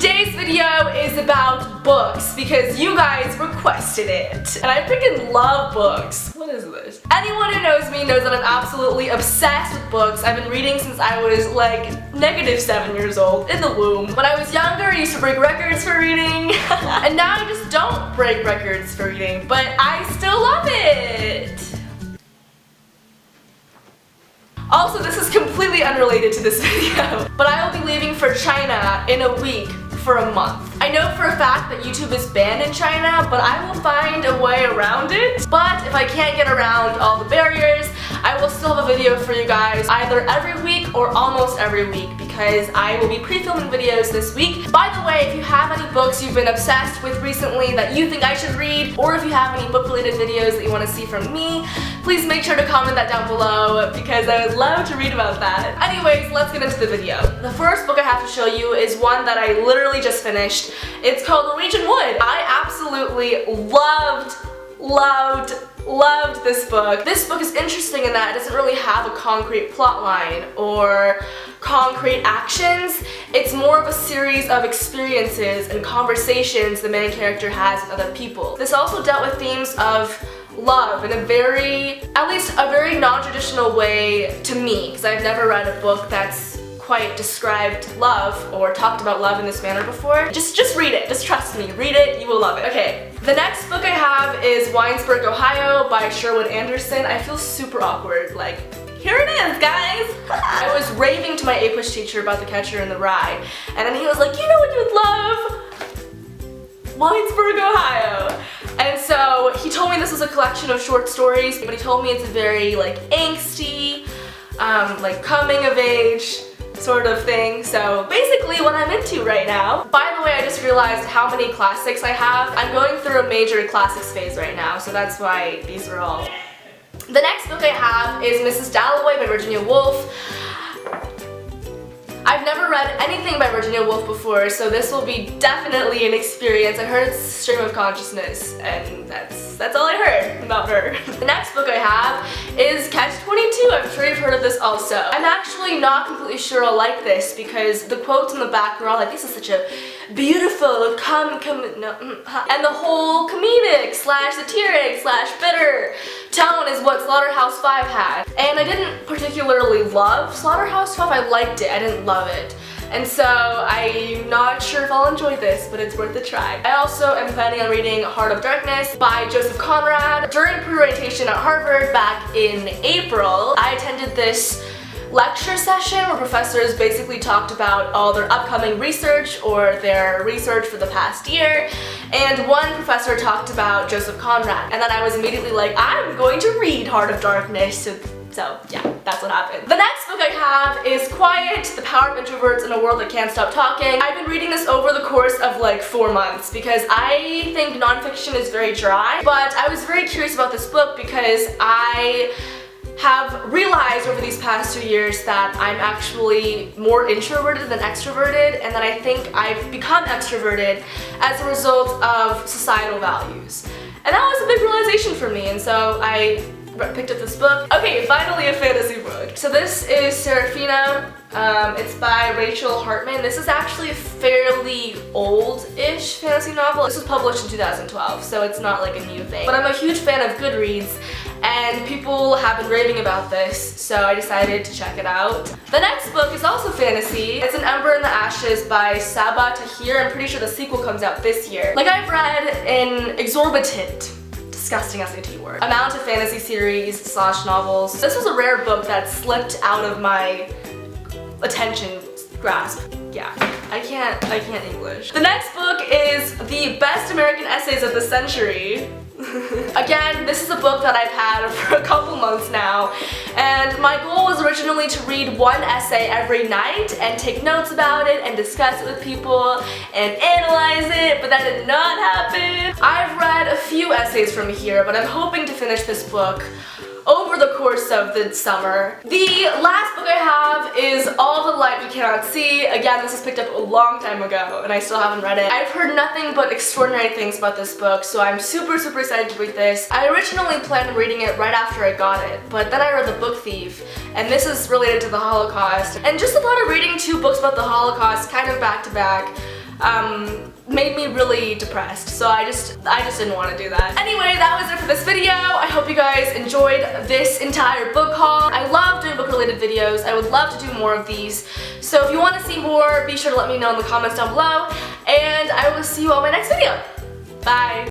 Today's video is about books because you guys requested it. And I freaking love books. What is this? Anyone who knows me knows that I'm absolutely obsessed with books. I've been reading since I was like -7 years old, in the womb. When I was younger, I used to break records for reading. And now I just don't break records for reading, but I still love it. Also, this is completely unrelated to this video, but I will be leaving for China in a week for a month. I know for a fact that YouTube is banned in China, but I will find a way around it. But if I can't get around all the barriers, I will still have a video for you guys either every week or almost every week because I will be pre-filming videos this week. By the way, if you have any books you've been obsessed with recently that you think I should read, or if you have any book-related videos that you want to see from me, please make sure to comment that down below because I would love to read about that. Anyways, let's get into the video. The first book I have to show you is one that I literally just finished. It's called Norwegian Wood. I absolutely loved this book. This book is interesting in that it doesn't really have a concrete plot line or concrete actions. It's more of a series of experiences and conversations the main character has with other people. This also dealt with themes of love in a at least a very non-traditional way to me, because I've never read a book that's quite described love or talked about love in this manner before. Just read it. Just trust me. Read it. You will love it. Okay. The next book I have is Winesburg, Ohio by Sherwood Anderson. I feel super awkward. Like, here it is, guys! I was raving to my English teacher about The Catcher in the Rye, and then he was like, you know what you would love? Winesburg, Ohio. And so he told me this was a collection of short stories, but he told me it's a very like angsty, like coming of age sort of thing. So basically what I'm into right now. By the way, I just realized how many classics I have. I'm going through a major classics phase right now, so that's why these are all. The next book I have is Mrs. Dalloway by Virginia Woolf. I've never read anything by Virginia Woolf before, so this will be definitely an experience. I heard it's stream of consciousness, and that's all I heard about her. The next book I have is Catch-22. I'm sure you've heard of this also. I'm actually not completely sure I'll like this because the quotes in the back are all like, this is such a beautiful, and the whole comedic / satiric / bitter tone is what Slaughterhouse-5 had. And I didn't particularly love Slaughterhouse-5. I liked it. I didn't love it. And so I'm not sure if I'll enjoy this, but it's worth a try. I also am planning on reading Heart of Darkness by Joseph Conrad. During pre-orientation at Harvard back in April, I attended this lecture session where professors basically talked about all their upcoming research or their research for the past year, and one professor talked about Joseph Conrad, and then I was immediately like, I'm going to read Heart of Darkness. So yeah, that's what happened. The next book I have is Quiet, The Power of Introverts in a World That Can't Stop Talking. I've been reading this over the course of like 4 months because I think nonfiction is very dry, but I was very curious about this book because I have realized over these past 2 years that I'm actually more introverted than extroverted, and that I think I've become extroverted as a result of societal values. And that was a big realization for me, and so I picked up this book. Okay, finally a fantasy book. So this is Serafina. It's by Rachel Hartman. This is actually a fairly old-ish fantasy novel. This was published in 2012, so it's not like a new thing. But I'm a huge fan of Goodreads, and people have been raving about this, so I decided to check it out. The next book is also fantasy. It's An Ember in the Ashes by Sabaa Tahir. I'm pretty sure the sequel comes out this year. Like, I've read an exorbitant, disgusting SAT word, amount of fantasy series / novels. This was a rare book that slipped out of my attention grasp. Yeah, I can't English. The next book is The Best American Essays of the Century. Again, this is a book that I've had for a couple months now, and my goal was originally to read one essay every night and take notes about it and discuss it with people and analyze it, but that did not happen. I've read a few essays from here, but I'm hoping to finish this book over the course of the summer. The last book I have is All the Light We Cannot See. Again, this was picked up a long time ago and I still haven't read it. I've heard nothing but extraordinary things about this book, so I'm super excited to read this. I originally planned on reading it right after I got it, but then I read The Book Thief, and this is related to the Holocaust. And just the thought of reading 2 books about the Holocaust kind of back to back made me really depressed, so I just didn't want to do that. Anyway, that was it for this video. I hope you guys enjoyed this entire book haul. I love doing book related videos. I would love to do more of these, so if you want to see more, be sure to let me know in the comments down below, and I will see you all in my next video. Bye!